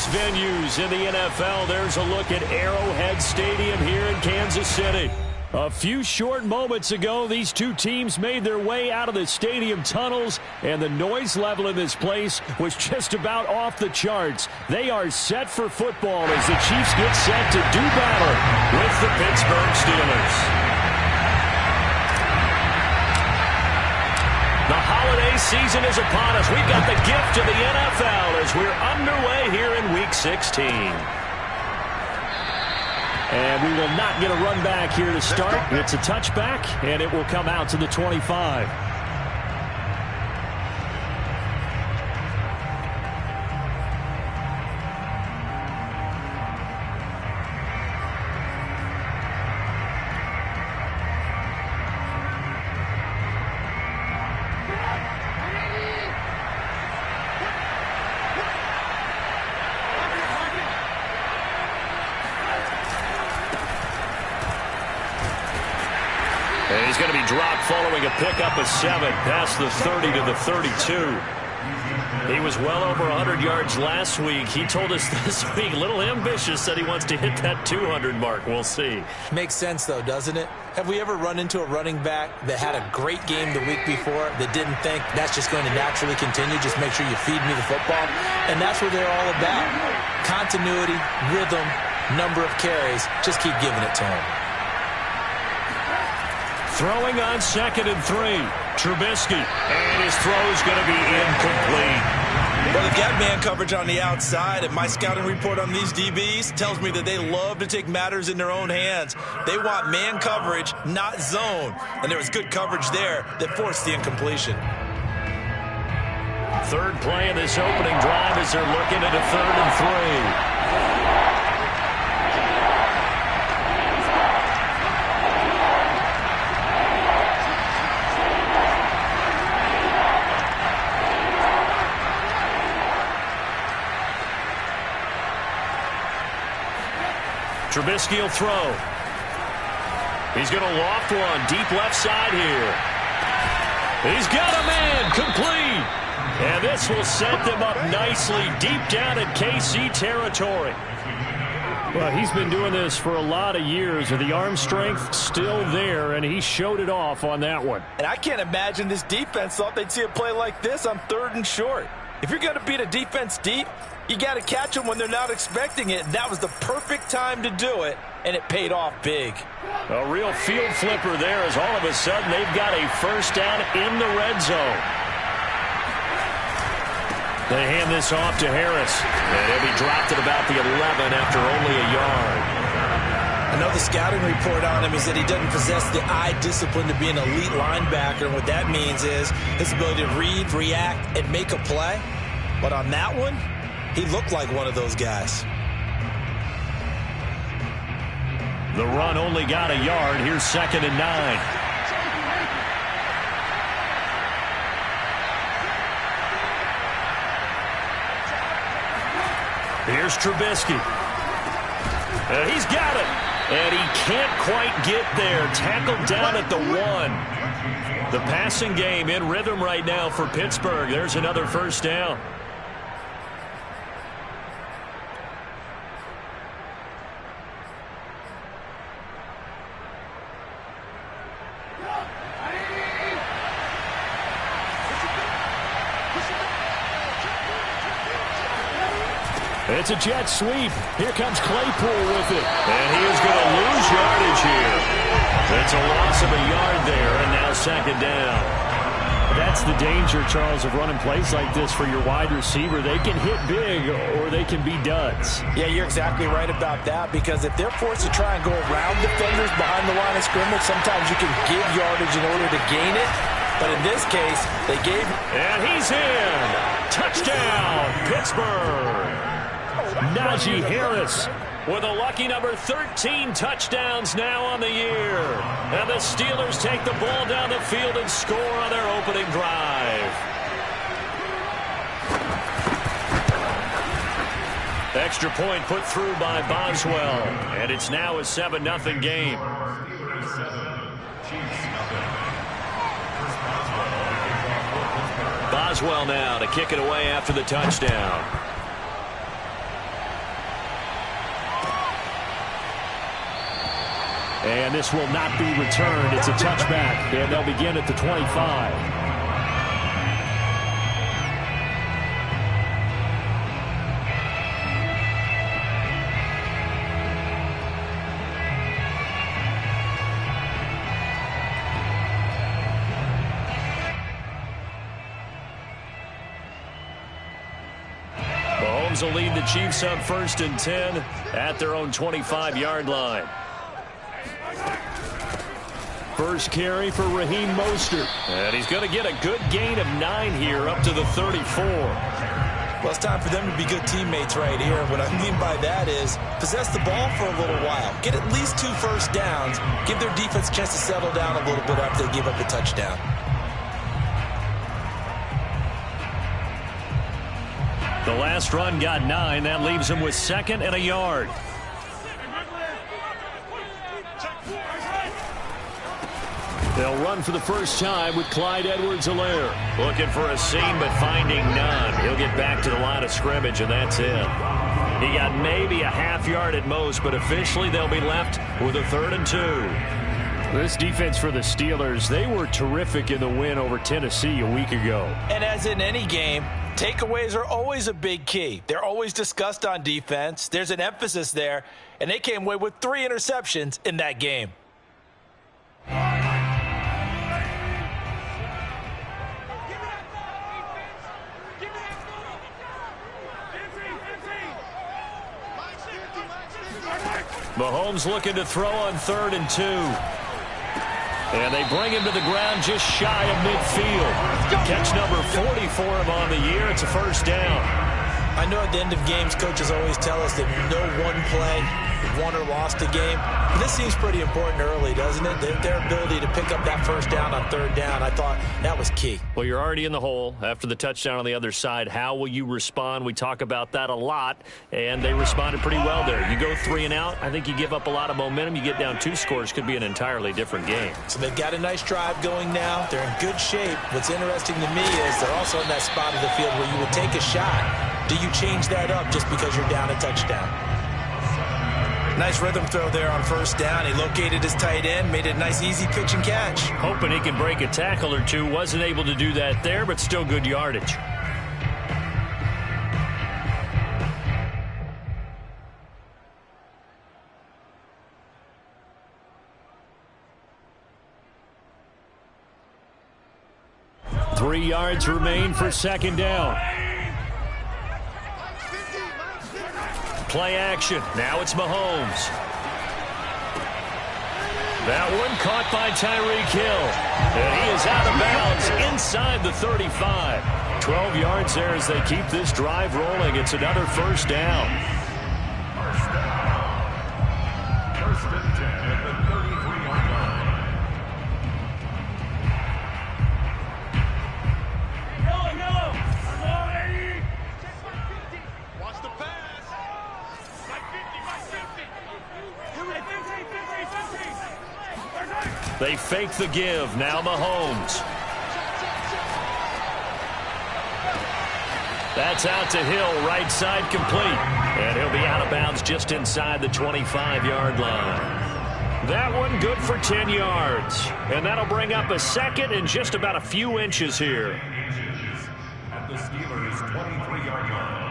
biggest venues in the NFL. There's a look at Arrowhead Stadium here in Kansas City. A few short moments ago, these two teams made their way out of the stadium tunnels, and the noise level in this place was just about off the charts. They are set for football as the Chiefs get set to do battle with the Pittsburgh Steelers. The holiday season is upon us. We've got the gift of the NFL as we're underway here in Week 16. And we will not get a run back here to start. It's a touchback, and it will come out to the 25. He's going to be dropped following a pickup of 7 past the 30 to the 32. He was well over 100 yards last week. He told us this week, a little ambitious, said he wants to hit that 200 mark. We'll see. Makes sense, though, doesn't it? Have we ever run into a running back that had a great game the week before that didn't think that's just going to naturally continue? Just make sure you feed me the football. And that's what they're all about. Continuity, rhythm, number of carries. Just keep giving it to him. Throwing on 2nd and 3. Trubisky. And his throw is going to be incomplete. Well, they've got man coverage on the outside, and my scouting report on these DBs tells me that they love to take matters in their own hands. They want man coverage, not zone. And there was good coverage there that forced the incompletion. Third play in this opening drive as they're looking at a 3rd and 3. Trubisky will throw. He's going to loft one deep left side here. He's got a man complete. And this will set them up nicely deep down in KC territory. Well, he's been doing this for a lot of years with the arm strength still there, and he showed it off on that one. And I can't imagine this defense thought they'd see a play like this on 3rd and short. If you're going to beat a defense deep, you got to catch them when they're not expecting it. That was the perfect time to do it, and it paid off big. A real field flipper there as all of a sudden they've got a first down in the red zone. They hand this off to Harris, and he'll be dropped at about the 11 after only a yard. I know the scouting report on him is that he doesn't possess the eye discipline to be an elite linebacker, and what that means is his ability to read, react, and make a play. But on that one, he looked like one of those guys. The run only got a yard. Here's 2nd and 9. Here's Trubisky. He's got it. And he can't quite get there. Tackled down at the 1. The passing game in rhythm right now for Pittsburgh. There's another first down. It's a jet sweep. Here comes Claypool with it. And he is going to lose yardage here. It's a loss of a yard there, and now 2nd down. That's the danger, Charles, of running plays like this for your wide receiver. They can hit big or they can be duds. Yeah, you're exactly right about that, because if they're forced to try and go around defenders behind the line of scrimmage, sometimes you can give yardage in order to gain it. But in this case, they gave... And he's in. Touchdown, Pittsburgh. Najee Harris with a lucky number 13 touchdowns now on the year. And the Steelers take the ball down the field and score on their opening drive. Extra point put through by Boswell. And it's now a 7-0 game. Boswell now to kick it away after the touchdown. And this will not be returned. It's a touchback, and they'll begin at the 25. Mahomes will lead the Chiefs up 1st and 10 at their own 25-yard line. First carry for Raheem Mostert. And he's going to get a good gain of 9 here up to the 34. Well, it's time for them to be good teammates right here. What I mean by that is possess the ball for a little while. Get at least 2 first downs. Give their defense a chance to settle down a little bit after they give up the touchdown. The last run got 9. That leaves him with 2nd and a yard. They'll run for the first time with Clyde Edwards-Helaire. Looking for a seam, but finding none. He'll get back to the line of scrimmage, and that's it. He got maybe a half yard at most, but officially they'll be left with a 3rd and 2. This defense for the Steelers, they were terrific in the win over Tennessee a week ago. And as in any game, takeaways are always a big key. They're always discussed on defense. There's an emphasis there, and they came away with 3 interceptions in that game. Mahomes looking to throw on 3rd and 2. And they bring him to the ground just shy of midfield. Catch number 40 for him on the year. It's a first down. I know at the end of games, coaches always tell us that no one play won or lost a game. But this seems pretty important early, doesn't it? Their ability to pick up that first down on 3rd down, I thought that was key. Well, you're already in the hole after the touchdown on the other side. How will you respond? We talk about that a lot, and they responded pretty well there. You go 3 and out, I think you give up a lot of momentum. You get down 2 scores, could be an entirely different game. So they've got a nice drive going now. They're in good shape. What's interesting to me is they're also in that spot of the field where you will take a shot. Do you change that up just because you're down a touchdown? Nice rhythm throw there on 1st down. He located his tight end, made it a nice easy pitch and catch. Hoping he can break a tackle or 2. Wasn't able to do that there, but still good yardage. Three yards remain for 2nd down. Play action. Now it's Mahomes. That one caught by Tyreek Hill. And he is out of bounds inside the 35. 12 yards there as they keep this drive rolling. It's another first down. First and 10 at the 33-yard line. Watch the pass. Like 50, like 50. They fake the give. Now Mahomes. That's out to Hill, right side complete. And he'll be out of bounds just inside the 25-yard line. That one good for 10 yards. And that'll bring up a 2nd and just about a few inches here. At the Steelers' 23-yard line.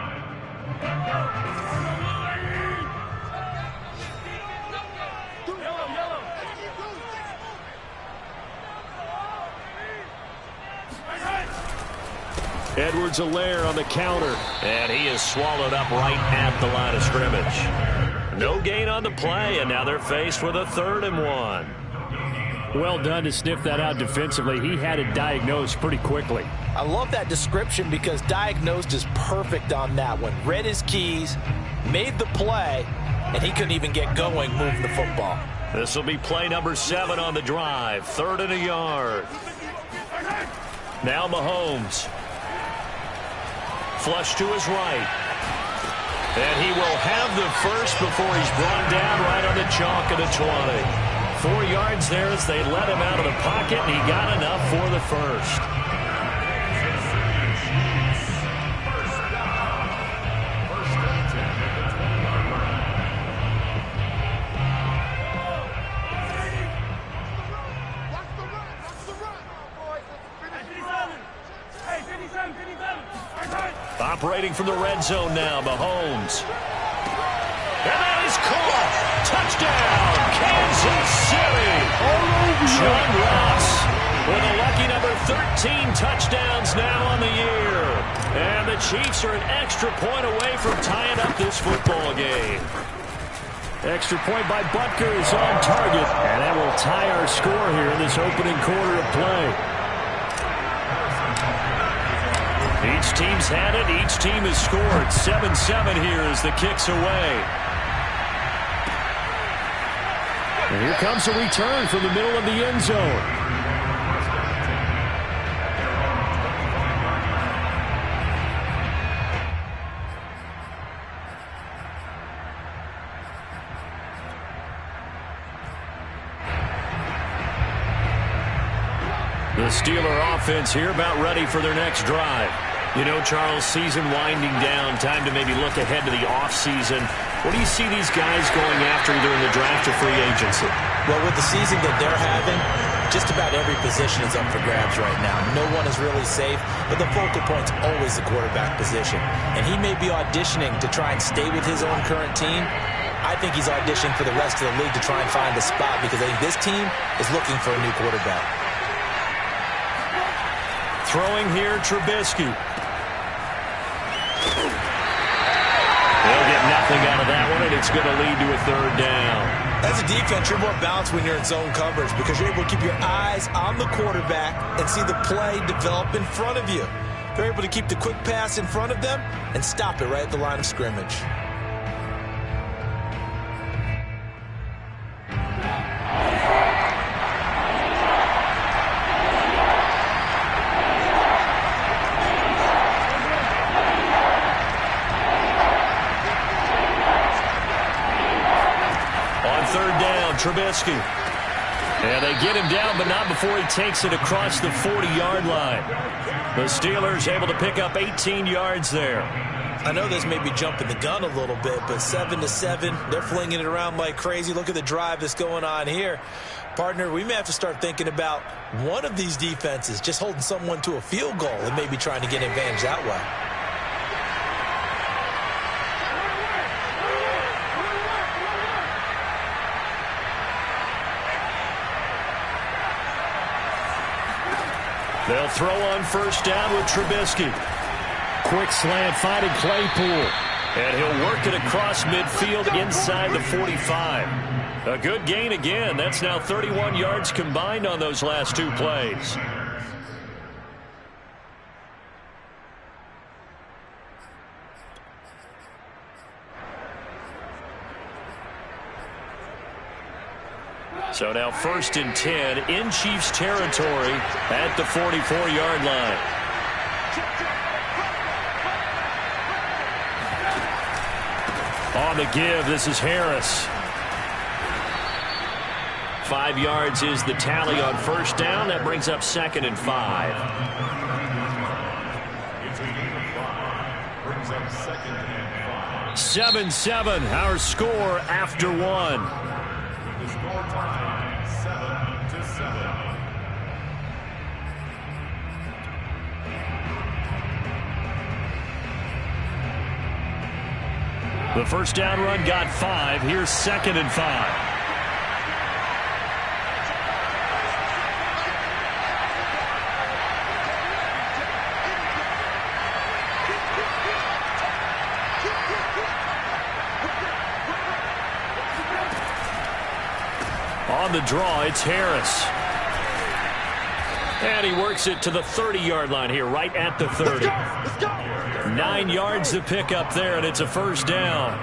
Edwards-Helaire on the counter. And he is swallowed up right at the line of scrimmage. No gain on the play, and now they're faced with a 3rd and 1. Well done to sniff that out defensively. He had it diagnosed pretty quickly. I love that description because diagnosed is perfect on that one. Read his keys, made the play, and he couldn't even get going moving the football. This will be play number 7 on the drive. 3rd and a yard. Now Mahomes. Flush to his right. And he will have the first before he's brought down right on the chalk at the 20. 4 yards there as they let him out of the pocket, and he got enough for the first. operating from the red zone now, Mahomes. And that is caught. Touchdown, Kansas City. John Ross with a lucky number 13 touchdowns now on the year. And the Chiefs are an extra point away from tying up this football game. Extra point by Butker is on target. And that will tie our score here in this opening quarter of play. Each team's had it. Each team has scored. 7-7 here as the kick's away. And here comes a return from the middle of the end zone. The Steeler offense here about ready for their next drive. You know, Charles, season winding down, time to maybe look ahead to the offseason. What do you see these guys going after either in the draft or free agency? Well, with the season that they're having, just about every position is up for grabs right now. No one is really safe, but the focal point's always the quarterback position. And he may be auditioning to try and stay with his own current team. I think he's auditioning for the rest of the league to try and find a spot because I think this team is looking for a new quarterback. Throwing here, Trubisky. They'll get nothing out of that one, and it's going to lead to a third down. As a defense, you're more balanced when you're in zone coverage because you're able to keep your eyes on the quarterback and see the play develop in front of you. They're able to keep the quick pass in front of them and stop it right at the line of scrimmage. Trubisky. And they get him down, but not before he takes it across the 40-yard line. The Steelers able to pick up 18 yards there. I know this may be jumping the gun a little bit, but 7-7, they're flinging it around like crazy. Look at the drive that's going on here. Partner, we may have to start thinking about one of these defenses just holding someone to a field goal and maybe trying to get an advantage that way. They'll throw on first down with Trubisky. Quick slant finding Claypool. And he'll work it across midfield inside the 45. A good gain again. That's now 31 yards combined on those last two plays. So now 1st and 10 in Chiefs territory at the 44-yard line. On the give, this is Harris. 5 yards is the tally on first down. That brings up 2nd and 5. It's a gain of 5. Brings up 2nd and 5. 7-7, our score after one. The score time, 7-7. The first down run got 5. Here's 2nd and 5. On the draw, it's Harris. And he works it to the 30-yard line here, right at the 30. 9 yards to pick up there, and it's a first down.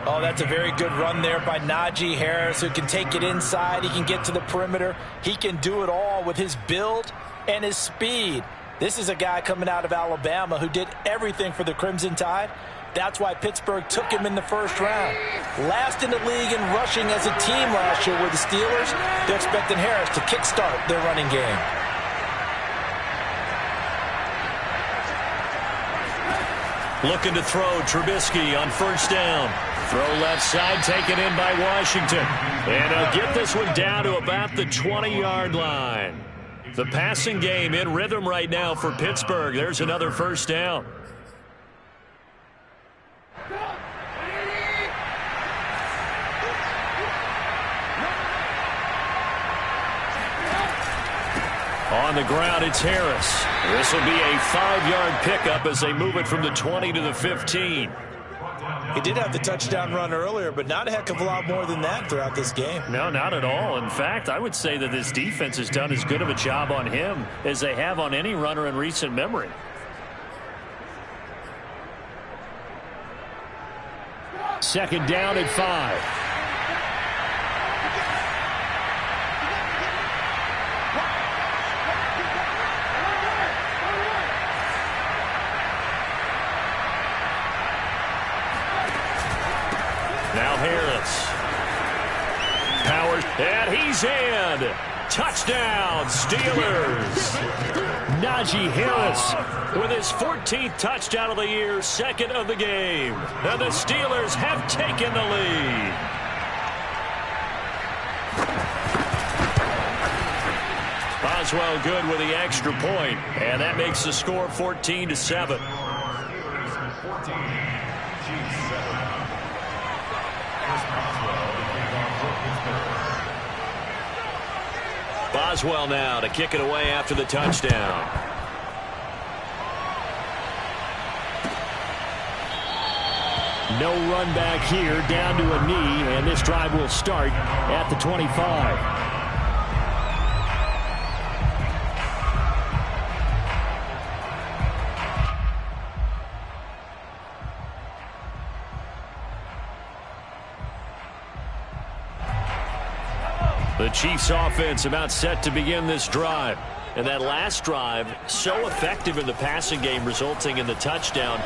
Oh, that's a very good run there by Najee Harris, who can take it inside. He can get to the perimeter. He can do it all with his build and his speed. This is a guy coming out of Alabama who did everything for the Crimson Tide. That's why Pittsburgh took him in the first round. Last in the league in rushing as a team last year were the Steelers. They're expecting Harris to kickstart their running game. Looking to throw, Trubisky on first down. Throw left side, taken in by Washington. And he'll get this one down to about the 20-yard line. The passing game in rhythm right now for Pittsburgh. There's another first down. On the ground, it's Harris. This will be a 5-yard pickup as they move it from the 20 to the 15. He did have the touchdown run earlier, but not a heck of a lot more than that throughout this game. No, not at all. In fact, I would say that this defense has done as good of a job on him as they have on any runner in recent memory. Second down at 5. Now Harris. Powers, and he's in. Touchdown, Steelers. Najee Harris with his 14th touchdown of the year, second of the game. And the Steelers have taken the lead. Boswell good with the extra point, and that makes the score 14-7. Boswell now to kick it away after the touchdown. No run back here, down to a knee, and this drive will start at the 25. The Chiefs offense about set to begin this drive. And that last drive, so effective in the passing game, resulting in the touchdown.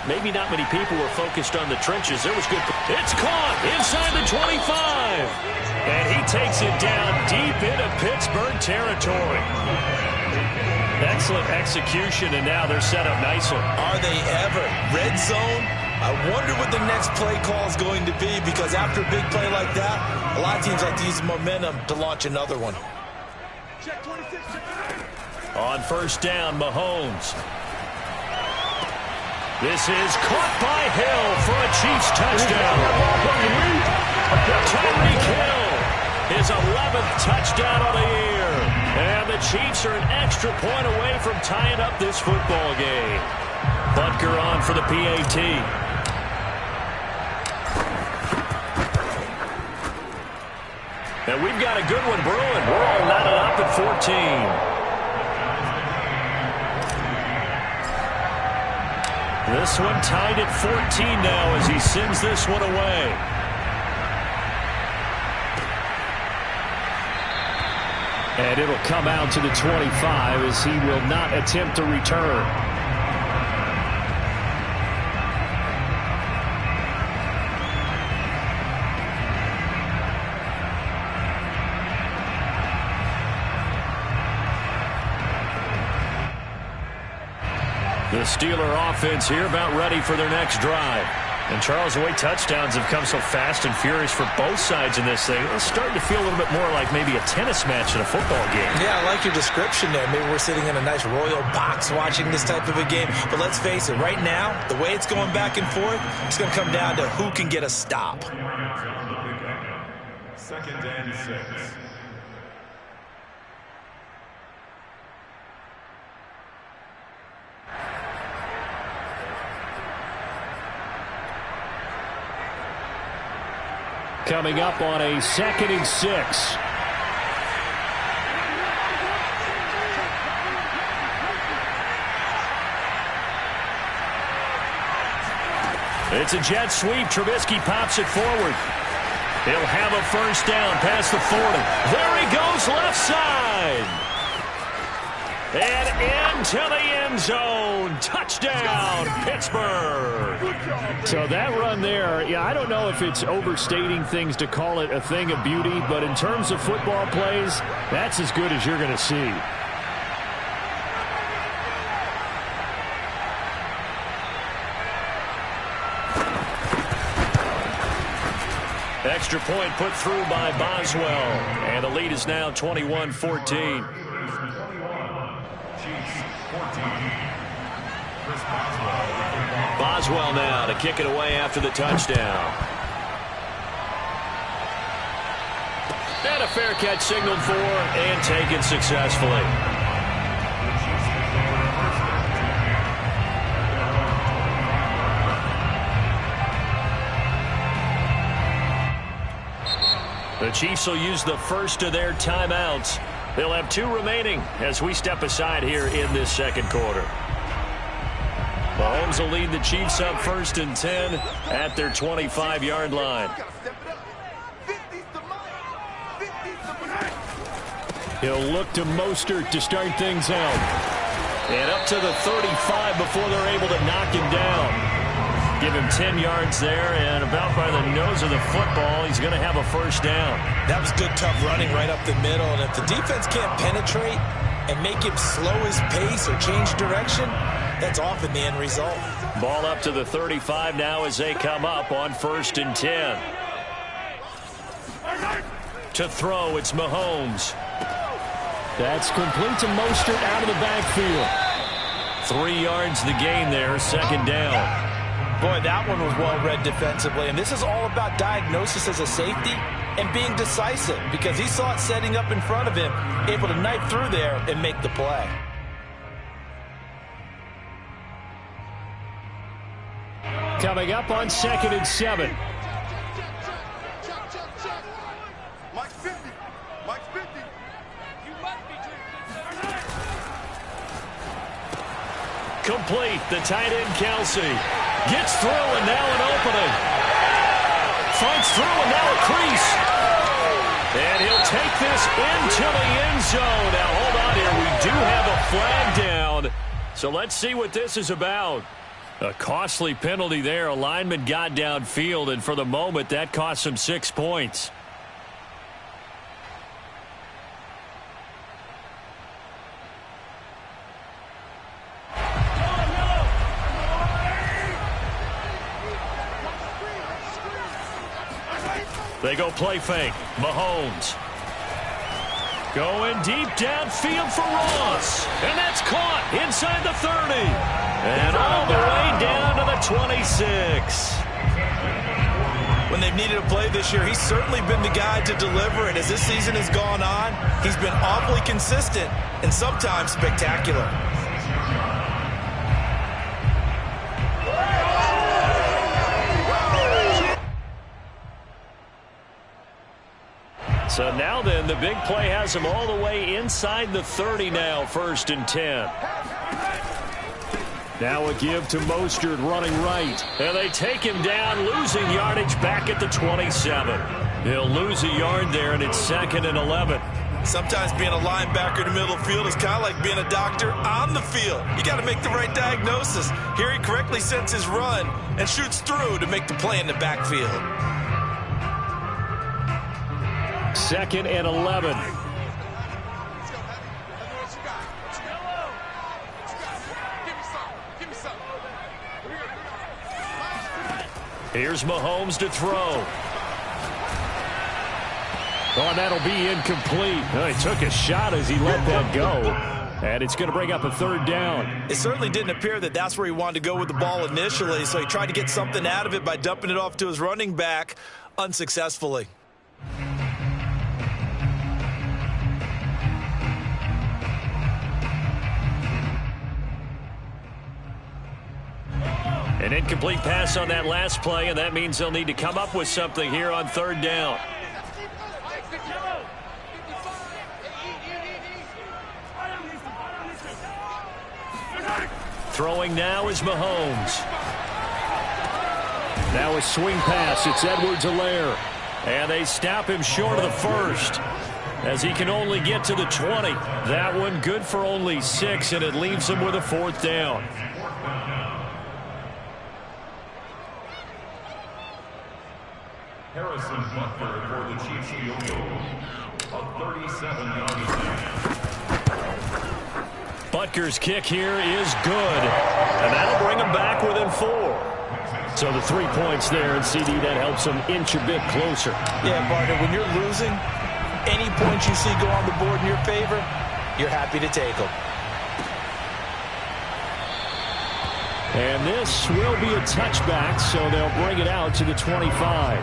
Maybe not many people were focused on the trenches. There was good. It's caught inside the 25. And he takes it down deep into Pittsburgh territory. Excellent execution, and now they're set up nicely. Are they ever? Red zone? I wonder what the next play call is going to be, because after a big play like that, a lot of teams like to use momentum to launch another one. On first down, Mahomes. This is caught by Hill for a Chiefs touchdown. Tyreek Hill, his 11th touchdown of the year. And the Chiefs are an extra point away from tying up this football game. Butker on for the PAT. And we've got a good one brewing. We're all knotted up at 14. This one tied at 14 now as he sends this one away. And it'll come out to the 25 as he will not attempt to return. The Steeler offense here about ready for their next drive. And Charles, the way touchdowns have come so fast and furious for both sides in this thing, it's starting to feel a little bit more like maybe a tennis match in a football game. Yeah, I like your description there. Maybe we're sitting in a nice royal box watching this type of a game. But let's face it, right now, the way it's going back and forth, it's going to come down to who can get a stop. Second and 6. Coming up on a 2nd and 6. It's a jet sweep. Trubisky pops it forward. He'll have a first down past the 40. There he goes, left side. And into the end zone. Touchdown, Pittsburgh. So that run there, yeah, I don't know if it's overstating things to call it a thing of beauty, but in terms of football plays, that's as good as you're going to see. Extra point put through by Boswell, and the lead is now 21-14. Boswell now to kick it away after the touchdown. And a fair catch signaled for and taken successfully. The Chiefs will use the first of their timeouts. They'll have 2 remaining as we step aside here in this second quarter. Mahomes will lead the Chiefs up 1st and 10 at their 25-yard line. He'll look to Mostert to start things out. And up to the 35 before they're able to knock him down. Give him 10 yards there, and about by the nose of the football, he's going to have a first down. That was good, tough running right up the middle, and if the defense can't penetrate and make him slow his pace or change direction, that's often the end result. Ball up to the 35 now as they come up on 1st and 10. To throw, it's Mahomes. That's complete to Mostert out of the backfield. 3 yards the gain there, 2nd down. Boy, that one was well-read defensively, and this is all about diagnosis as a safety and being decisive because he saw it setting up in front of him, able to knife through there and make the play. Coming up on 2nd and 7. Mike 50. Mike 50. You must be Complete. The tight end, Kelsey. Gets through, and now an opening. Fights through, and now a crease. And he'll take this into the end zone. Now, hold on here. We do have a flag down. So let's see what this is about. A costly penalty there. A lineman got downfield, and for the moment, that cost him 6 points. They go play fake. Mahomes. Going deep downfield for Ross. And that's caught inside the 30. And all the way down to the 26. When they've needed a play this year, he's certainly been the guy to deliver it. As this season has gone on, he's been awfully consistent and sometimes spectacular. So now then, the big play has him all the way inside the 30 now, 1st and 10. Now a give to Mostert running right. And they take him down, losing yardage back at the 27. He'll lose a yard there, and it's 2nd and 11. Sometimes being a linebacker in the middle of the field is kind of like being a doctor on the field. You got to make the right diagnosis. Here he correctly sets his run and shoots through to make the play in the backfield. 2nd and 11. Here's Mahomes to throw. Oh, and that'll be incomplete. Oh, he took a shot as he let that go. And it's going to bring up a 3rd down. It certainly didn't appear that that's where he wanted to go with the ball initially, so he tried to get something out of it by dumping it off to his running back unsuccessfully. An incomplete pass on that last play, and that means they'll need to come up with something here on 3rd down. Throwing now is Mahomes. Now a swing pass. It's Edwards-Helaire. And they stop him short of the 1st as he can only get to the 20. That one good for only 6, and it leaves him with a 4th down. Harrison Butker for the Chiefs field goal. A 37-yard attempt. Butker's kick here is good. And that'll bring him back within 4. So the 3 points there, and CD, that helps him inch a bit closer. Yeah, partner, when you're losing, any points you see go on the board in your favor, you're happy to take them. And this will be a touchback, so they'll bring it out to the 25.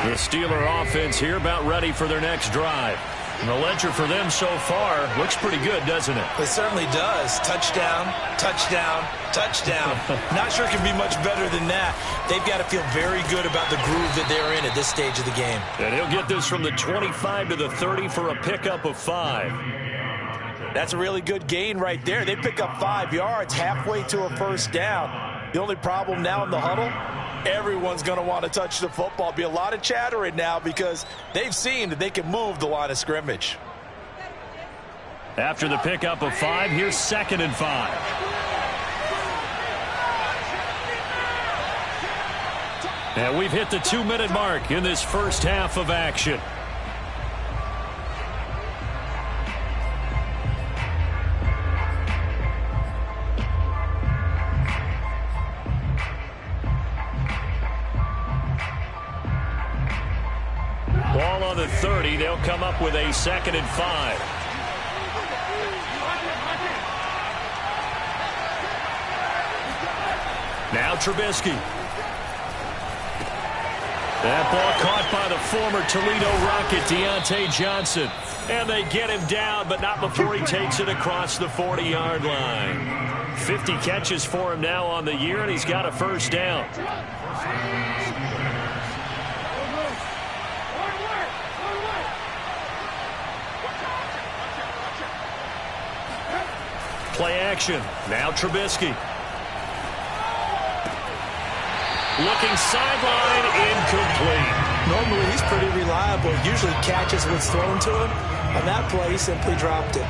The Steeler offense here about ready for their next drive. And the ledger for them so far looks pretty good, doesn't it? It certainly does. Touchdown, touchdown, touchdown. Not sure it can be much better than that. They've got to feel very good about the groove that they're in at this stage of the game. And he'll get this from the 25 to the 30 for a pickup of 5. That's a really good gain right there. They pick up 5 yards halfway to a first down. The only problem now in the huddle, everyone's going to want to touch the football. Be a lot of chattering now because they've seen that they can move the line of scrimmage. After the pickup of 5, here's 2nd and 5. And we've hit the 2-minute mark in this first half of action. Ball on the 30. They'll come up with a 2nd and 5. Now Trubisky. That ball caught by the former Toledo Rocket, Deontay Johnson. And they get him down, but not before he takes it across the 40-yard line. 50 catches for him now on the year, and he's got a first down. Play action. Now Trubisky. Looking sideline, incomplete. Normally he's pretty reliable. Usually catches what's thrown to him. On that play, he simply dropped it.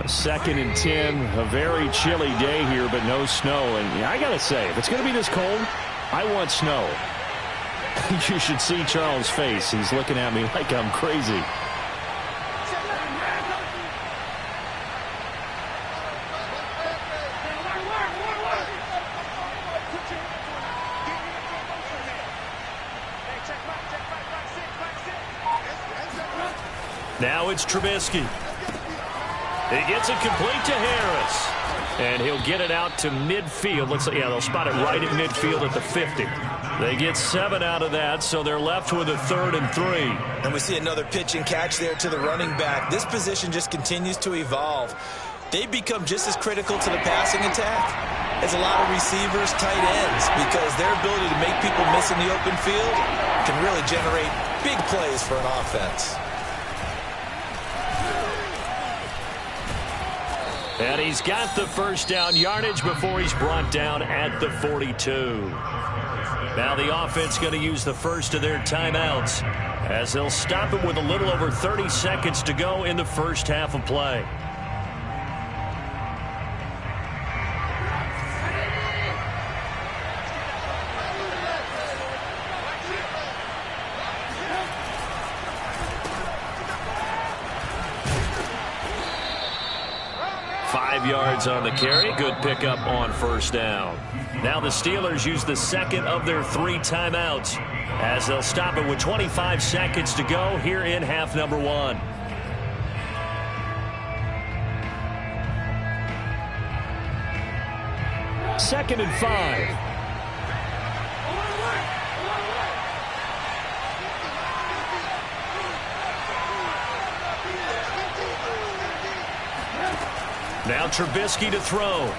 Second and 10, a very chilly day here, but no snow. And I got to say, if it's going to be this cold, I want snow. You should see Charles' face. He's looking at me like I'm crazy. Now it's Trubisky. He gets it complete to Harris. And he'll get it out to midfield. Looks like, yeah, they'll spot it right at midfield at the 50. They get 7 out of that, so they're left with a 3rd and 3. And we see another pitch and catch there to the running back. This position just continues to evolve. They become just as critical to the passing attack as a lot of receivers, tight ends, because their ability to make people miss in the open field can really generate big plays for an offense. And he's got the first down yardage before he's brought down at the 42. Now the offense going to use the first of their timeouts as they'll stop it with a little over 30 seconds to go in the first half of play. Yards on the carry. Good pickup on first down. Now the Steelers use the second of their 3 timeouts as they'll stop it with 25 seconds to go here in half number 1. Second and 5. Now Trubisky to throw.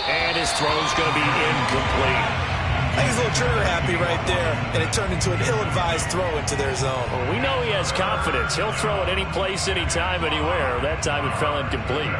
And his throw's going to be incomplete. I think he's a little trigger happy right there, and it turned into an ill-advised throw into their zone. Well, we know he has confidence. He'll throw it any place, anytime, anywhere. That time it fell incomplete.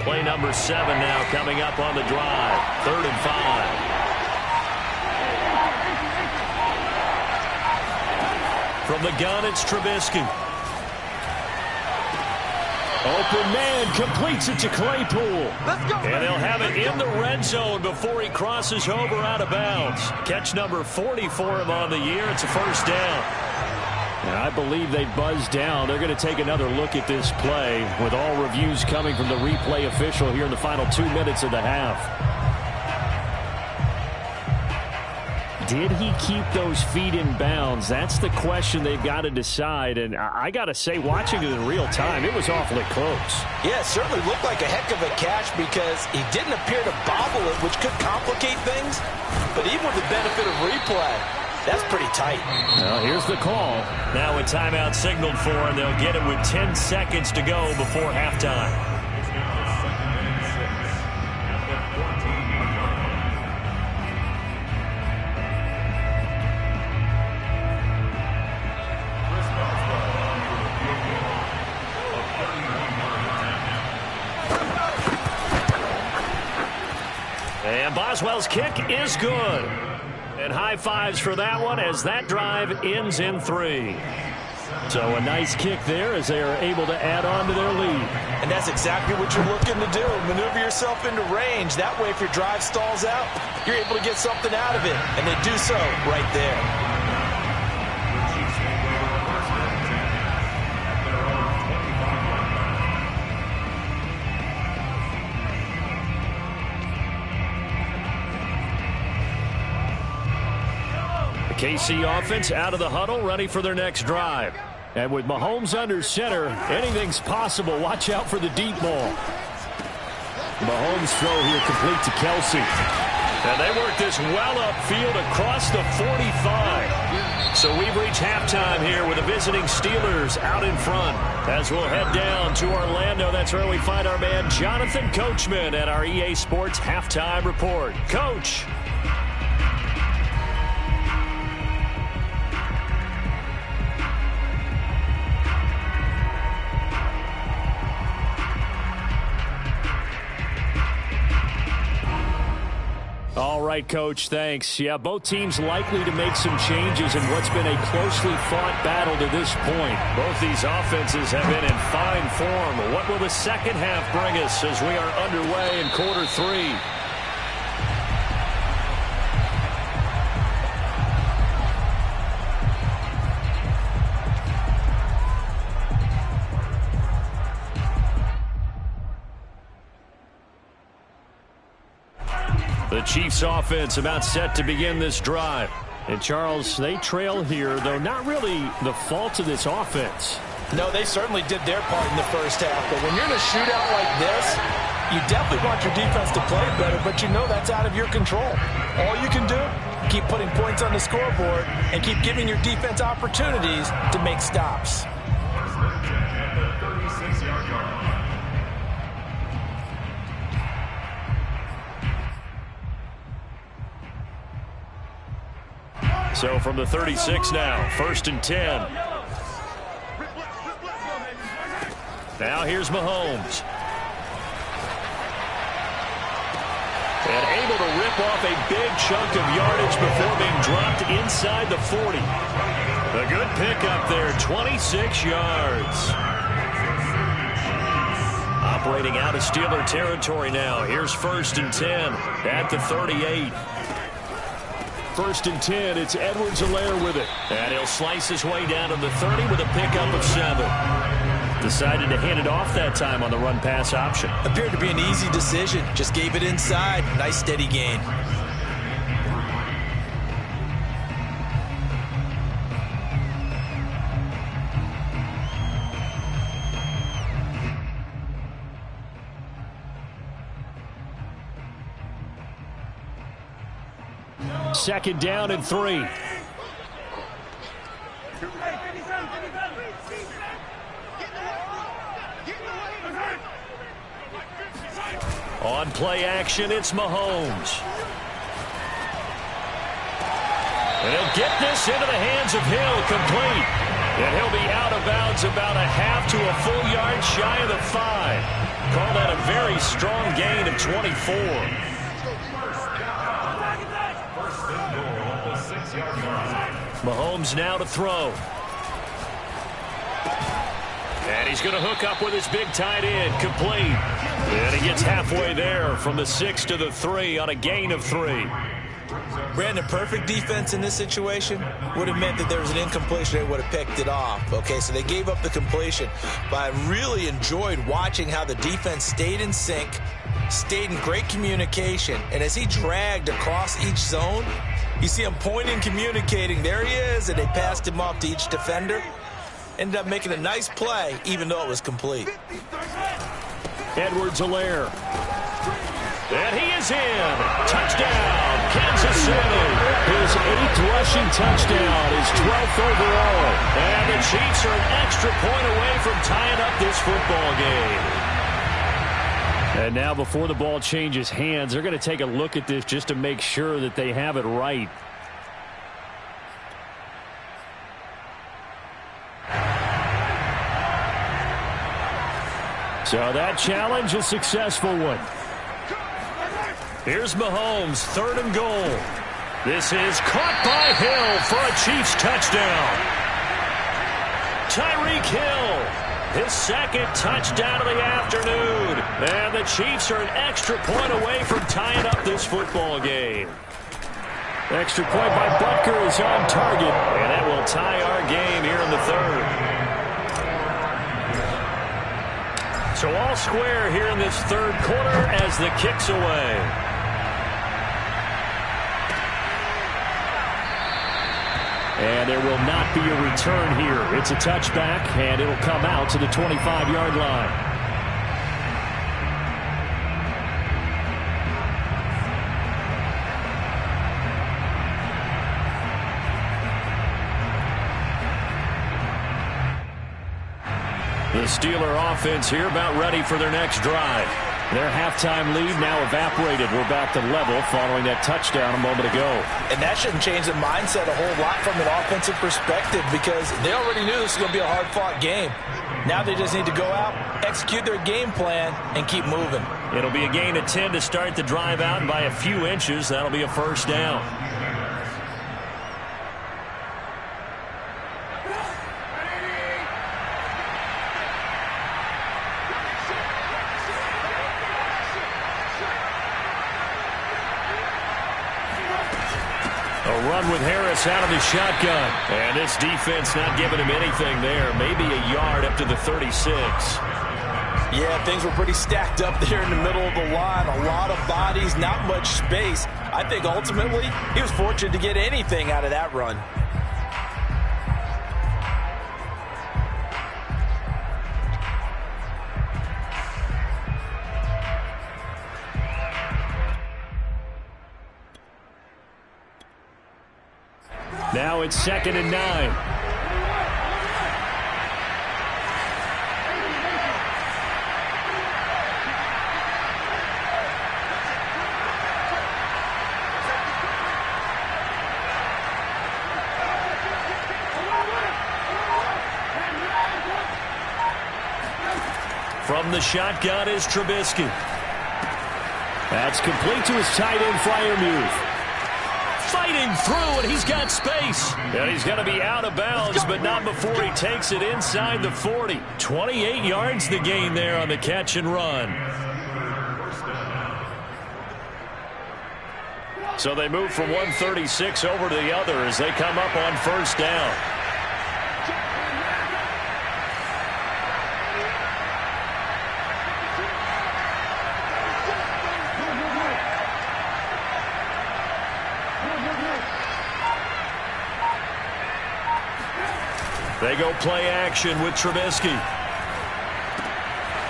Play number 7 now coming up on the drive. 3rd and 5. From the gun, it's Trubisky. Open man completes it to Claypool. Let's go. And they'll have it in the red zone before he crosses over out of bounds. Catch number 40 for him on the year. It's a first down. And I believe they buzzed down. They're going to take another look at this play with all reviews coming from the replay official here in the final 2 minutes of the half. Did he keep those feet in bounds? That's the question they've got to decide. And I got to say, watching it in real time, it was awfully close. Yeah, it certainly looked like a heck of a catch because he didn't appear to bobble it, which could complicate things. But even with the benefit of replay, that's pretty tight. Well, here's the call. Now a timeout signaled for, and they'll get it with 10 seconds to go before halftime. And Boswell's kick is good. And high fives for that one as that drive ends in 3. So a nice kick there as they are able to add on to their lead. And that's exactly what you're looking to do. Maneuver yourself into range. That way, if your drive stalls out, you're able to get something out of it. And they do so right there. KC offense out of the huddle, ready for their next drive. And with Mahomes under center, anything's possible. Watch out for the deep ball. Mahomes throw here complete to Kelsey. And they work this well upfield across the 45. So we've reached halftime here with the visiting Steelers out in front. As we'll head down to Orlando, that's where we find our man Jonathan Coachman at our EA Sports Halftime Report. Coach. All right, Coach, thanks. Yeah, both teams likely to make some changes in what's been a closely fought battle to this point. Both these offenses have been in fine form. What will the second half bring us as we are underway in quarter 3? The Chiefs offense about set to begin this drive. And Charles, they trail here, though not really the fault of this offense. No, they certainly did their part in the first half. But when you're in a shootout like this, you definitely want your defense to play better, but you know that's out of your control. All you can do, keep putting points on the scoreboard and keep giving your defense opportunities to make stops. So from the 36 now, 1st and 10. Now here's Mahomes. And able to rip off a big chunk of yardage before being dropped inside the 40. A good pickup there, 26 yards. Operating out of Steeler territory now. Here's 1st and 10 at the 38. 1st and 10, it's Edwards-Helaire with it. And he'll slice his way down to the 30 with a pickup of 7. Decided to hand it off that time on the run-pass option. Appeared to be an easy decision. Just gave it inside. Nice steady gain. Second down and 3. On play action, it's Mahomes. And he'll get this into the hands of Hill, complete. And he'll be out of bounds about a half to a full yard shy of the 5. Call that a very strong gain of 24. Mahomes now to throw. And he's going to hook up with his big tight end, complete. And he gets halfway there from the 6 to the 3 on a gain of 3. Brandon, perfect defense in this situation would have meant that there was an incompletion. They would have picked it off. Okay, so they gave up the completion. But I really enjoyed watching how the defense stayed in sync, stayed in great communication. And as he dragged across each zone, you see him pointing, communicating. There he is, and they passed him off to each defender. Ended up making a nice play, even though it was complete. Edwards-Helaire. And he is in. Touchdown, Kansas City. His 8th rushing touchdown, his 12th overall. And the Chiefs are an extra point away from tying up this football game. And now before the ball changes hands, they're going to take a look at this just to make sure that they have it right. So that challenge, a successful one. Here's Mahomes, 3rd and goal. This is caught by Hill for a Chiefs touchdown. Tyreek Hill, his 2nd touchdown of the afternoon. And the Chiefs are an extra point away from tying up this football game. Extra point by Butker is on target, and that will tie our game here in the 3rd. So all square here in this 3rd quarter as the kick's away. And there will not be a return here. It's a touchback, and it'll come out to the 25-yard line. The Steeler offense here about ready for their next drive. Their halftime lead now evaporated. We're back to level following that touchdown a moment ago. And that shouldn't change the mindset a whole lot from an offensive perspective because they already knew this was going to be a hard-fought game. Now they just need to go out, execute their game plan, and keep moving. It'll be a gain of 10 to start the drive out, and by a few inches, that'll be a 1st down. Run with Harris out of the shotgun. And this defense not giving him anything there. Maybe a yard up to the 36. Yeah, things were pretty stacked up there in the middle of the line. A lot of bodies, not much space. I think ultimately he was fortunate to get anything out of that run. Now it's 2nd and 9. From the shotgun is Trubisky. That's complete to his tight end, Freiermuth. Fighting through, and he's got space. And he's going to be out of bounds, but not before he takes it inside the 40. 28 yards the gain there on the catch and run. So they move from 136 over to the other as they come up on 1st down. They go play action with Trubisky.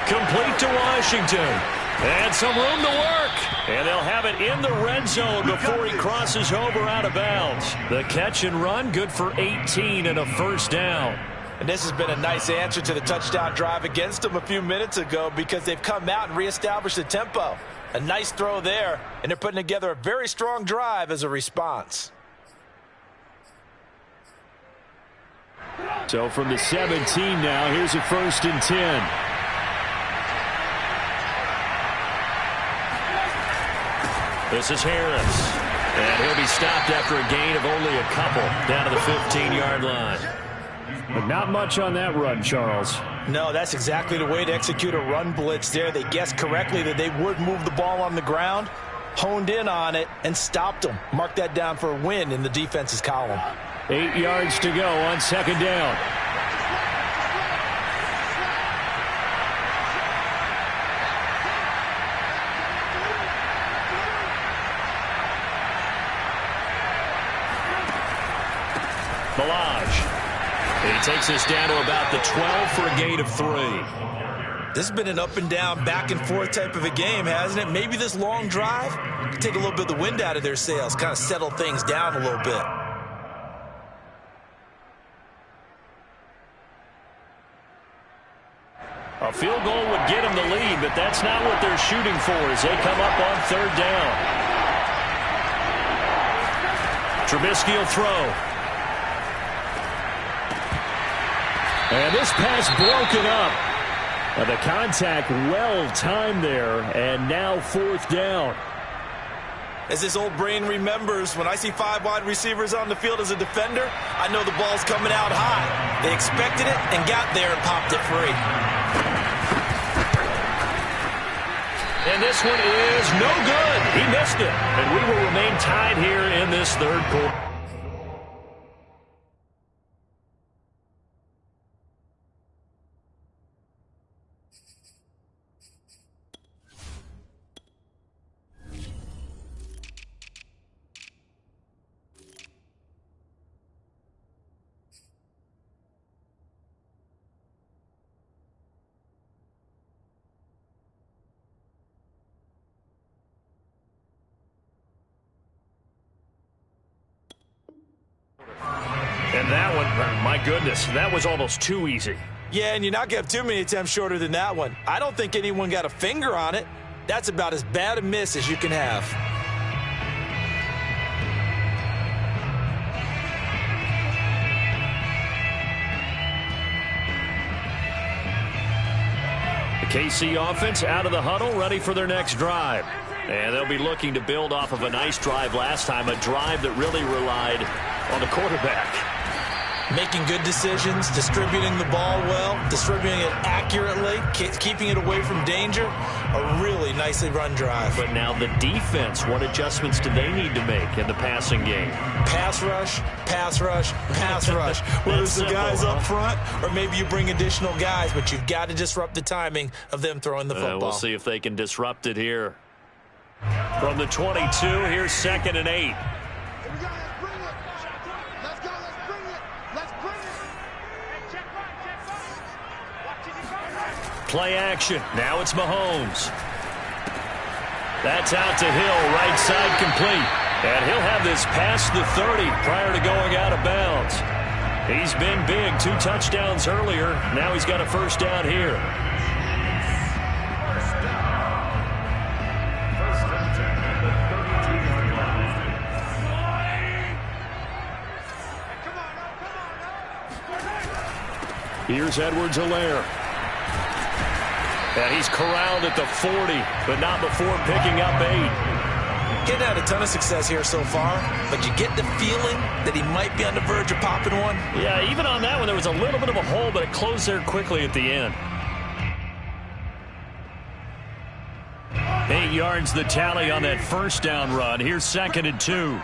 Complete to Washington. And some room to work. And they'll have it in the red zone before he crosses over out of bounds. The catch and run, good for 18 and a 1st down. And this has been a nice answer to the touchdown drive against them a few minutes ago because they've come out and reestablished the tempo. A nice throw there, and they're putting together a very strong drive as a response. So from the 17 now, here's a 1st and 10. This is Harris. And he'll be stopped after a gain of only a couple down to the 15-yard line. But not much on that run, Charles. No, that's exactly the way to execute a run blitz there. They guessed correctly that they would move the ball on the ground, honed in on it, and stopped them. Mark that down for a win in the defense's column. 8 yards to go on second down. Ballage. He takes us down to about the 12 for a gain of 3. This has been an up and down, back and forth type of a game, hasn't it? Maybe this long drive can take a little bit of the wind out of their sails, kind of settle things down a little bit. A field goal would get them the lead, but that's not what they're shooting for as they come up on third down. Trubisky will throw. And this pass broken up. The contact well timed there, and now fourth down. As this old brain remembers, when I see 5 wide receivers on the field as a defender, I know the ball's coming out high. They expected it and got there and popped it free. And this one is no good. He missed it. And we will remain tied here in this third quarter. And that one, my goodness, that was almost too easy. Yeah, and you're not going to have too many attempts shorter than that one. I don't think anyone got a finger on it. That's about as bad a miss as you can have. The KC offense out of the huddle, ready for their next drive. And they'll be looking to build off of a nice drive last time, a drive that really relied on the quarterback. Making good decisions, distributing the ball well, distributing it accurately, keeping it away from danger. A really nicely run drive. But now the defense, what adjustments do they need to make in the passing game? Pass rush, pass rush, pass rush. Whether it's the guys up front or maybe you bring additional guys, but you've got to disrupt the timing of them throwing the football. We'll see if they can disrupt it here. From the 22, here's 2nd and 8. Play action. Now it's Mahomes. That's out to Hill, right side complete. And he'll have this past the 30 prior to going out of bounds. He's been big, 2 touchdowns earlier. Now he's got a first down here. Here's Edwards-Helaire. And he's corralled at the 40, but not before picking up 8. Getting had a ton of success here so far, but you get the feeling that he might be on the verge of popping one. Yeah, even on that one, there was a little bit of a hole, but it closed there quickly at the end. 8 yards the tally on that first down run. Here's 2nd and 2.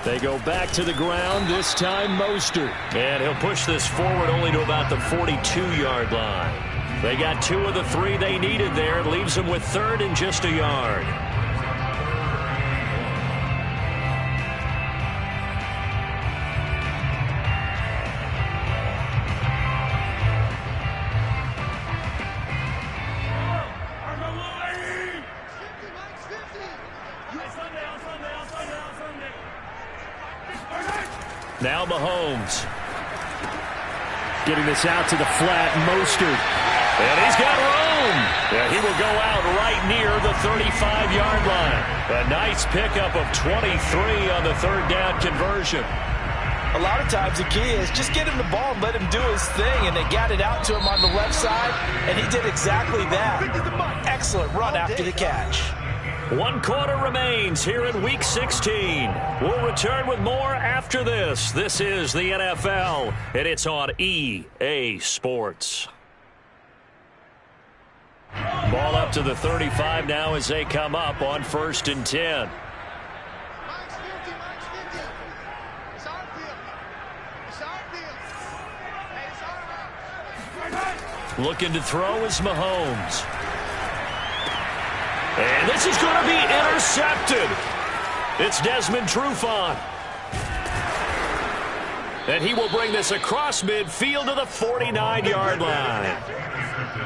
They go back to the ground, this time Mostert. And he'll push this forward only to about the 42-yard line. They got 2 of the 3 they needed there. It leaves them with 3rd and just a yard. Now Mahomes. Getting this out to the flat, Mostert. And he's got room. Yeah, he will go out right near the 35-yard line. A nice pickup of 23 on the 3rd down conversion. A lot of times the key is just get him the ball and let him do his thing, and they got it out to him on the left side, and he did exactly that. Excellent run after the catch. 1 quarter remains here in Week 16. We'll return with more after this. This is the NFL, and it's on EA Sports. Ball up to the 35 now as they come up on 1st and 10. Looking to throw is Mahomes. And this is going to be intercepted. It's Desmond Trufant. And he will bring this across midfield to the 49-yard line.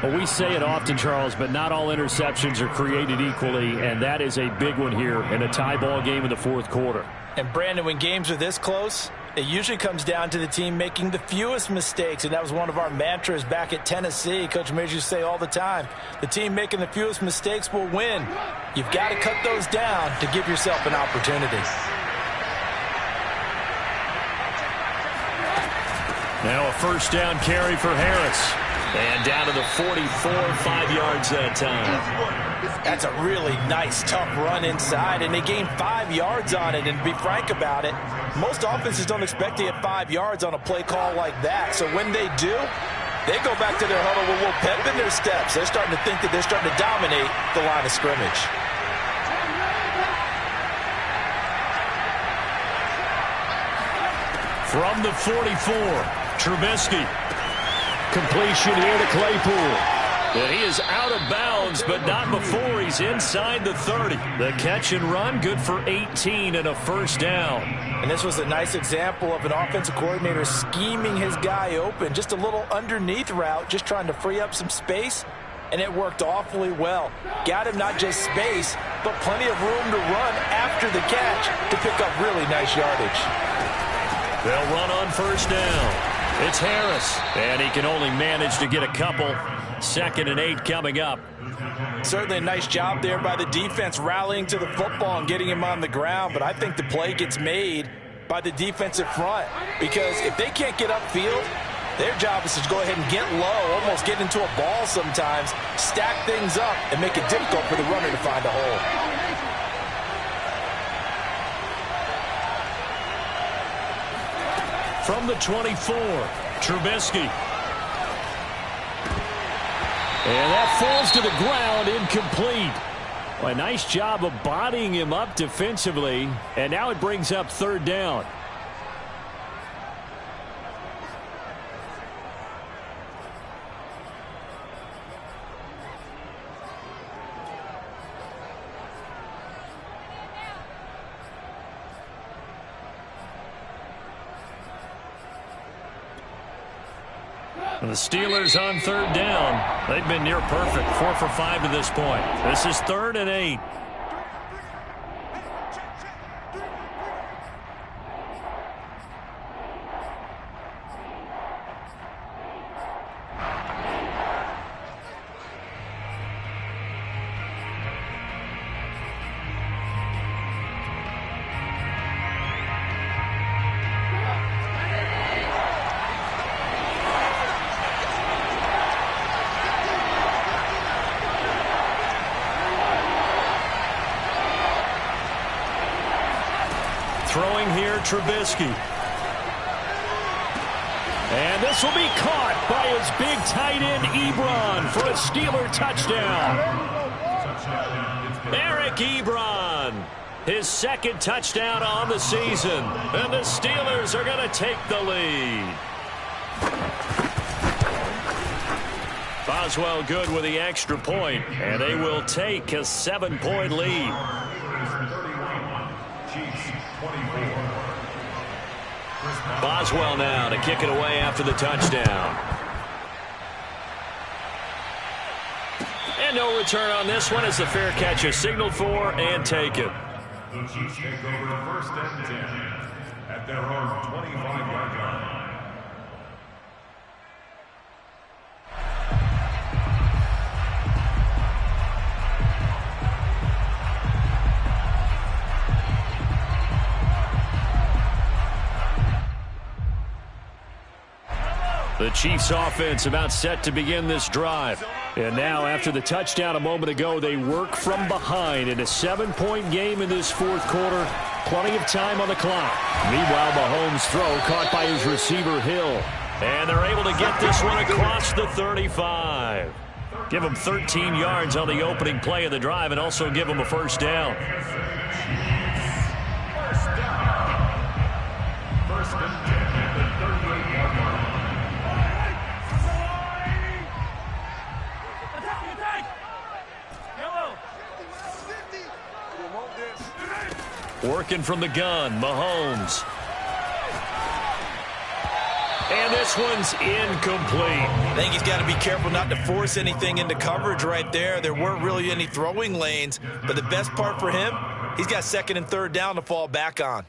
Well, we say it often, Charles, but not all interceptions are created equally, and that is a big one here in a tie ball game in the 4th quarter. And, Brandon, when games are this close, it usually comes down to the team making the fewest mistakes, and that was one of our mantras back at Tennessee. Coach Mears used to say all the time, the team making the fewest mistakes will win. You've got to cut those down to give yourself an opportunity. Now a 1st down carry for Harris. And down to the 44, 5 yards that time. That's a really nice, tough run inside, and they gained 5 yards on it. And to be frank about it, most offenses don't expect to get 5 yards on a play call like that. So when they do, they go back to their huddle with a little pep in their steps. They're starting to think that they're starting to dominate the line of scrimmage. From the 44, Trubisky. Completion here to Claypool. And he is out of bounds, but not before he's inside the 30. The catch and run, good for 18 and a 1st down. And this was a nice example of an offensive coordinator scheming his guy open. Just a little underneath route, just trying to free up some space, and it worked awfully well. Got him not just space, but plenty of room to run after the catch to pick up really nice yardage. They'll run on 1st down. It's Harris, and he can only manage to get a couple. 2nd and 8 coming up. Certainly a nice job there by the defense rallying to the football and getting him on the ground, but I think the play gets made by the defensive front because if they can't get upfield, their job is to go ahead and get low, almost get into a ball sometimes, stack things up, and make it difficult for the runner to find a hole. From the 24, Trubisky. And that falls to the ground, incomplete. Well, a nice job of bodying him up defensively, and now it brings up 3rd down. The Steelers on 3rd down. They've been near perfect. 4 for 5 to this point. This is 3rd and 8. Throwing here, Trubisky. And this will be caught by his big tight end, Ebron, for a Steeler touchdown. Eric Ebron, his 2nd touchdown on the season. And the Steelers are going to take the lead. Boswell good with the extra point, and they will take a 7-point lead. Boswell now to kick it away after the touchdown. And no return on this one as the fair catch is signaled for and taken. The Chiefs take over 1st and 10 at their own 25-yard line. The Chiefs offense about set to begin this drive. And now after the touchdown a moment ago, they work from behind in a 7-point game in this fourth quarter. Plenty of time on the clock. Meanwhile, Mahomes' throw caught by his receiver Hill. And they're able to get this one across the 35. Give them 13 yards on the opening play of the drive and also give them a first down. First and 10 at the 38-yard line. Working from the gun, Mahomes. And this one's incomplete. I think he's got to be careful not to force anything into coverage right there. There weren't really any throwing lanes, but the best part for him, he's got second and third down to fall back on.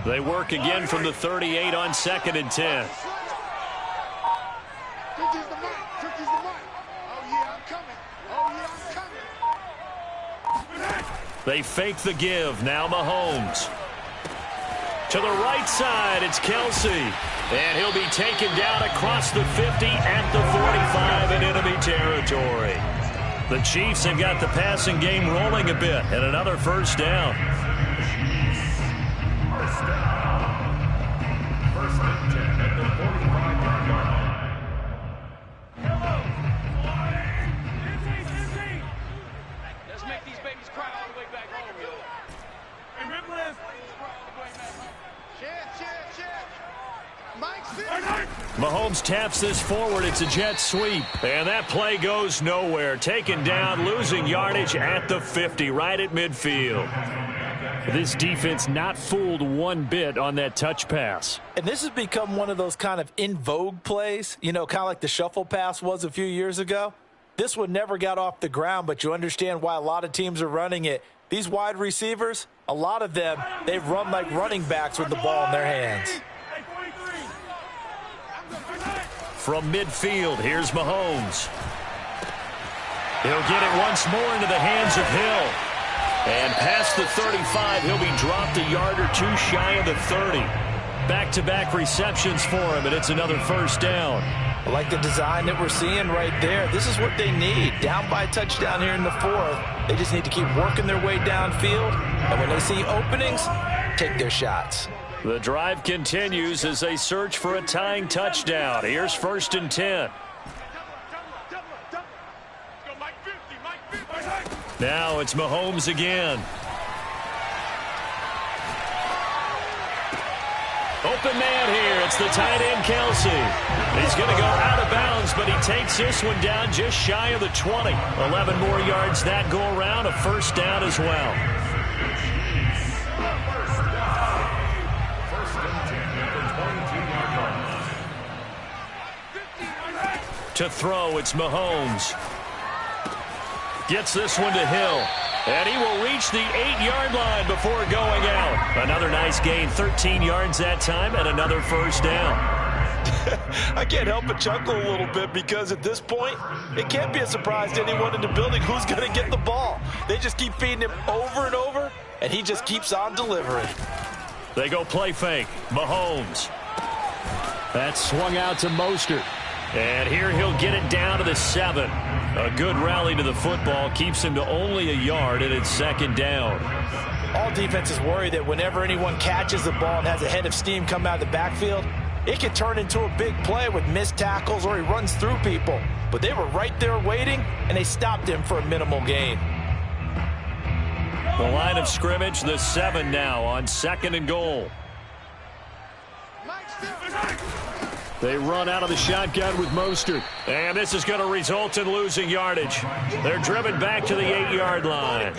They work again from the 38 on 2nd and 10. They fake the give. Now Mahomes. To the right side, it's Kelsey. And he'll be taken down across the 50 at the 45 in enemy territory. The Chiefs have got the passing game rolling a bit, and another first down. First and 10 at the 45-yard line. Let's make these babies cry all the way back home, yo. Hey, Ripley. Mahomes taps this forward. It's a jet sweep. And that play goes nowhere. Taken down, losing yardage at the 50, right at midfield. This defense not fooled one bit on that touch pass. And this has become one of those kind of in vogue plays, you know, kind of like the shuffle pass was a few years ago. This one never got off the ground, but you understand why a lot of teams are running it. These wide receivers, a lot of them, they run like running backs with the ball in their hands. From midfield, here's Mahomes. He'll get it once more into the hands of Hill. And past the 35, he'll be dropped a yard or two shy of the 30. Back-to-back receptions for him, and it's another first down. I like the design that we're seeing right there. This is what they need. Down by a touchdown here in the fourth. They just need to keep working their way downfield. And when they see openings, take their shots. The drive continues as they search for a tying touchdown. Here's 1st and 10. Now it's Mahomes again. Open man here. It's the tight end, Kelsey. He's going to go out of bounds, but he takes this one down just shy of the 20. 11 more yards that go around. A first down as well. To throw, it's Mahomes. Gets this one to Hill. And he will reach the 8-yard line before going out. Another nice gain, 13 yards that time, and another first down. I can't help but chuckle a little bit because at this point, it can't be a surprise to anyone in the building who's going to get the ball. They just keep feeding him over and over, and he just keeps on delivering. They go play fake. Mahomes. That's swung out to Mostert. And here he'll get it down to the 7. A good rally to the football keeps him to only a yard, and it's second down. All defenses worry that whenever anyone catches the ball and has a head of steam come out of the backfield, it could turn into a big play with missed tackles or he runs through people. But they were right there waiting, and they stopped him for a minimal gain. The line of scrimmage, the 7 now on 2nd and goal. They run out of the shotgun with Mostert. And this is going to result in losing yardage. They're driven back to the 8-yard line.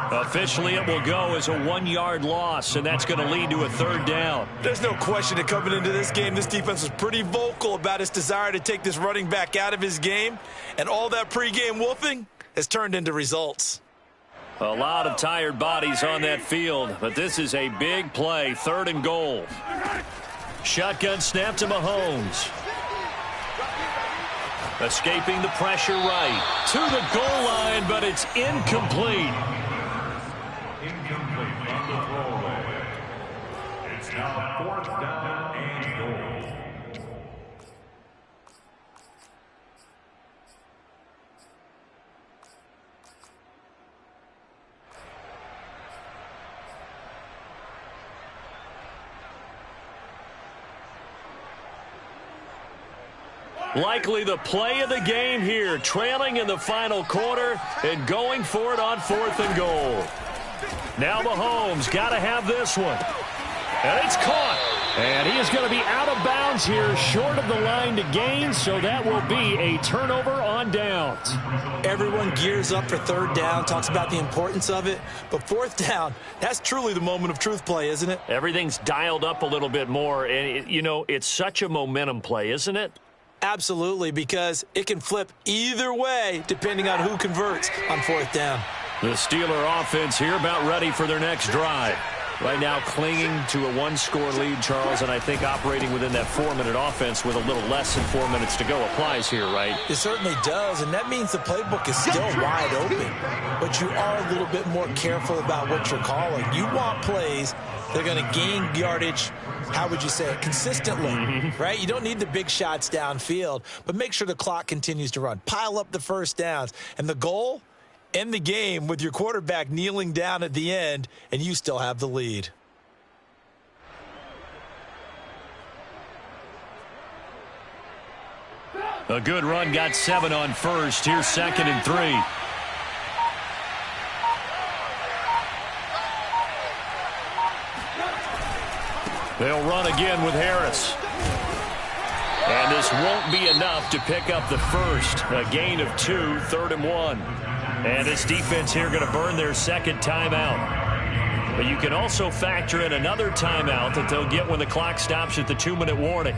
Officially, it will go as a 1-yard loss, and that's going to lead to a third down. There's no question that coming into this game, this defense was pretty vocal about its desire to take this running back out of his game. And all that pregame wolfing has turned into results. A lot of tired bodies on that field, but this is a big play, 3rd and goal. Shotgun snap to Mahomes. Escaping the pressure right to the goal line, but it's incomplete. Incomplete on the throwaway. It's now 4th down and goal. Likely the play of the game here, trailing in the final quarter and going for it on 4th and goal. Now Mahomes got to have this one. And it's caught. And he is going to be out of bounds here, short of the line to gain, so that will be a turnover on downs. Everyone gears up for 3rd down, talks about the importance of it. But 4th down, that's truly the moment of truth play, isn't it? Everything's dialed up a little bit more. And, it's such a momentum play, isn't it? Absolutely, because it can flip either way depending on who converts on 4th down. The Steeler offense here about ready for their next drive. Right now clinging to a 1-score lead, Charles, and I think operating within that 4-minute offense with a little less than 4 minutes to go applies here, right? It certainly does, and that means the playbook is still wide open. But you are a little bit more careful about what you're calling. You want plays that are going to gain yardage, how would you say it, consistently, right? You don't need the big shots downfield, but make sure the clock continues to run. Pile up the 1st downs. And the goal? End the game with your quarterback kneeling down at the end, and you still have the lead. A good run, got 7 on 1st. Here's 2nd and 3. They'll run again with Harris. And this won't be enough to pick up the first. A gain of 2, 3rd and 1. And this defense here going to burn their 2nd timeout. But you can also factor in another timeout that they'll get when the clock stops at the 2-minute warning.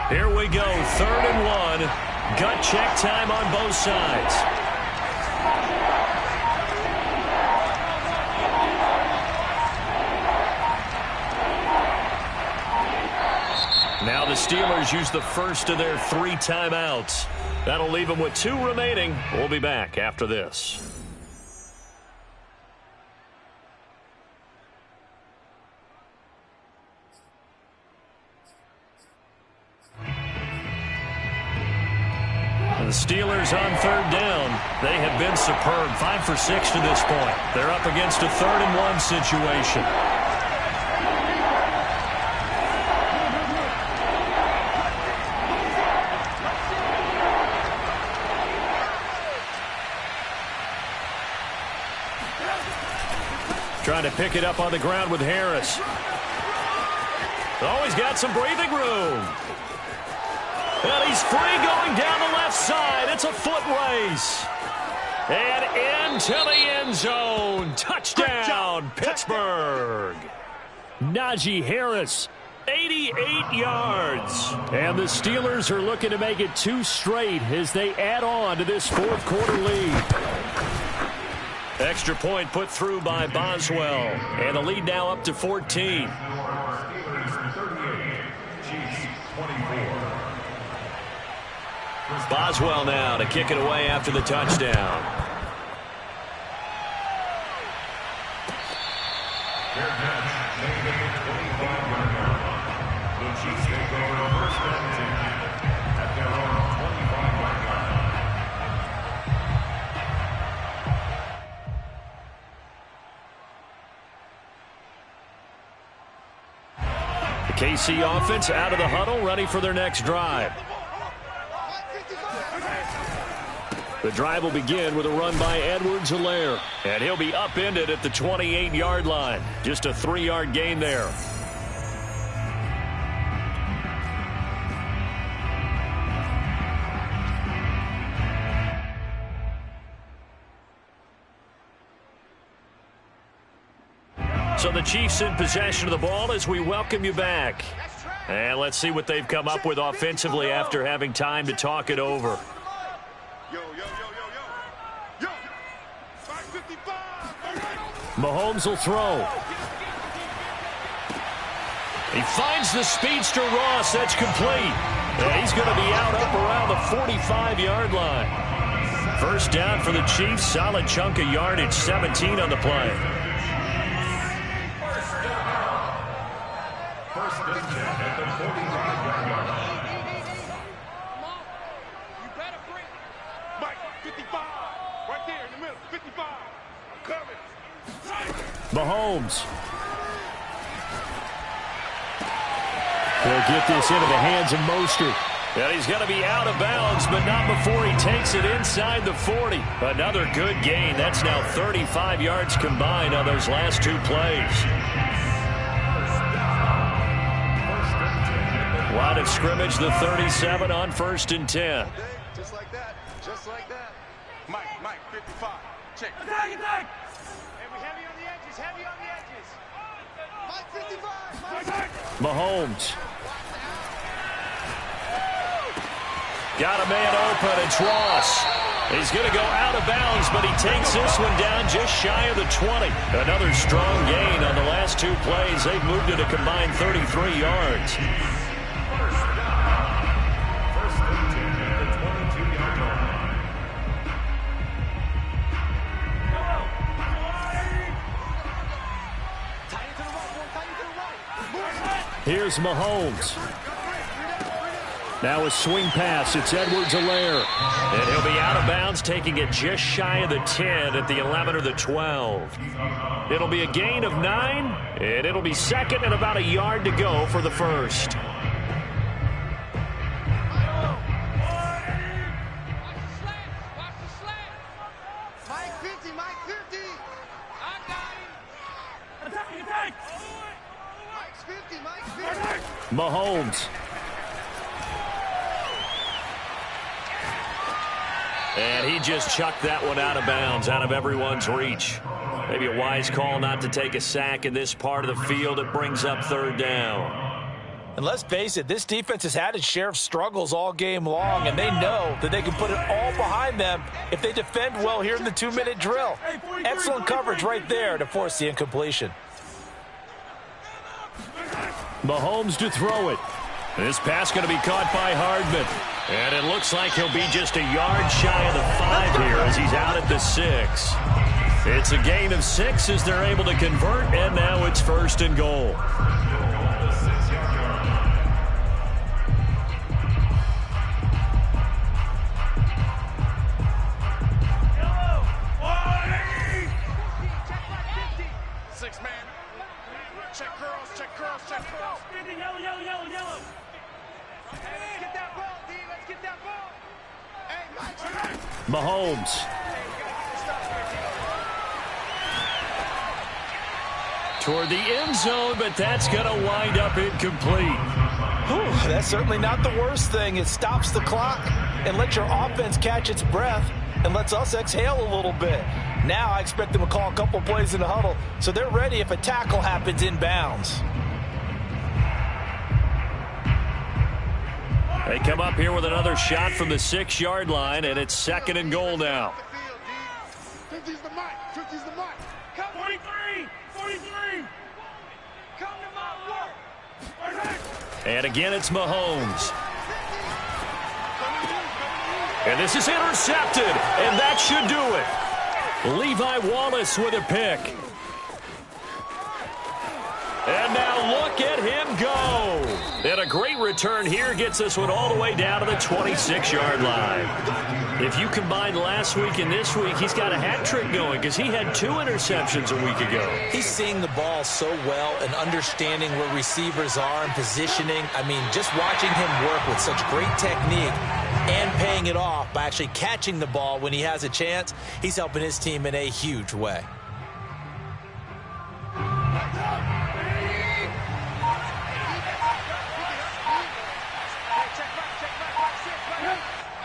Here we go, 3rd and 1. Gut check time on both sides. Now the Steelers use the first of their 3 timeouts. That'll leave them with 2 remaining. We'll be back after this. The Steelers on 3rd down. They have been superb. 5 for 6 to this point. They're up against a 3rd and 1 situation. Trying to pick it up on the ground with Harris. Oh, he's got some breathing room. And he's free going down the left side. It's a foot race. And into the end zone. Touchdown, Pittsburgh. Najee Harris, 88 yards. And the Steelers are looking to make it 2 straight as they add on to this 4th quarter lead. Extra point put through by Boswell. And the lead now up to 14. Boswell now to kick it away after the touchdown. The Chiefs take over 1st and 10 at their own 25-yard line. The KC offense out of the huddle, ready for their next drive. The drive will begin with a run by Edwards-Helaire. And he'll be upended at the 28-yard line. Just a 3-yard gain there. So the Chiefs in possession of the ball as we welcome you back. And let's see what they've come up with offensively after having time to talk it over. Mahomes will throw. He finds the speedster Ross. That's complete. And he's going to be out up around the 45-yard line. First down for the Chiefs. Solid chunk of yardage. 17 on the play. First and 10 at the 45-yard line. You better bring it. Mike, 55. Right there in the middle. 55. I'm coming. Mahomes. He'll get this into the hands of Mostert. And he's going to be out of bounds, but not before he takes it inside the 40. Another good gain. That's now 35 yards combined on those last two plays. Line of scrimmage, the 37 on 1st and 10. Just like that. Just like that. Mike, 55. Check. Attack! And we heavy on the edges. Heavy on the edges. Mike, 55. Mahomes. Got a man open. It's Ross. He's going to go out of bounds, but he takes this one down just shy of the 20. Another strong gain on the last two plays. They've moved it a combined 33 yards. First and 10 at the 22-yard line. Here's Mahomes. Now a swing pass. It's Edwards-Helaire. And he'll be out of bounds, taking it just shy of the 10 at the 11 or the 12. It'll be a gain of 9, and it'll be second and about a yard to go for the first. Mike, 50. Mike, 50. I got him. Attack. Mike's 50. Mike's 50. Mahomes. And he just chucked that one out of bounds, out of everyone's reach. Maybe a wise call not to take a sack in this part of the field. It brings up 3rd down. And let's face it, this defense has had its share of struggles all game long, and they know that they can put it all behind them if they defend well here in the 2-minute drill. Excellent coverage right there to force the incompletion. Mahomes to throw it. This pass going to be caught by Hardman. And it looks like he'll be just a yard shy of the 5 here as he's out at the 6. It's a gain of 6 as they're able to convert, and now it's 1st and goal. Yellow. Hey, get that ball, D. Let's get that ball. Hey, Mike. Mahomes. Toward the end zone, but that's going to wind up incomplete. Whew, that's certainly not the worst thing. It stops the clock and lets your offense catch its breath and lets us exhale a little bit. Now I expect them to call a couple plays in the huddle so they're ready if a tackle happens inbounds. They come up here with another shot from the 6-yard line, and it's 2nd and goal now. 50's the Mike. 50's the Mike. Come 43. Come to my work. And again, it's Mahomes. And this is intercepted, and that should do it. Levi Wallace with a pick. And now look at him go. And a great return here gets this one all the way down to the 26-yard line. If you combine last week and this week, he's got a hat trick going because he had 2 interceptions a week ago. He's seeing the ball so well and understanding where receivers are and positioning. I mean, just watching him work with such great technique and paying it off by actually catching the ball when he has a chance, he's helping his team in a huge way.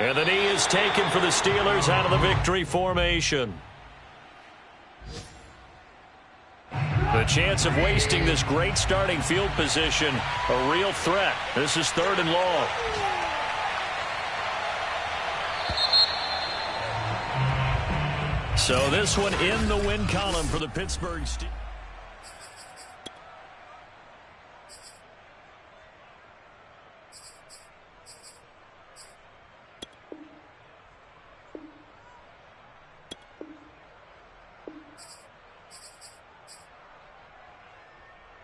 And the knee is taken for the Steelers out of the victory formation. The The chance of wasting this great starting field position, a real threat. This is 3rd and long. So this one in the win column for the Pittsburgh Steelers.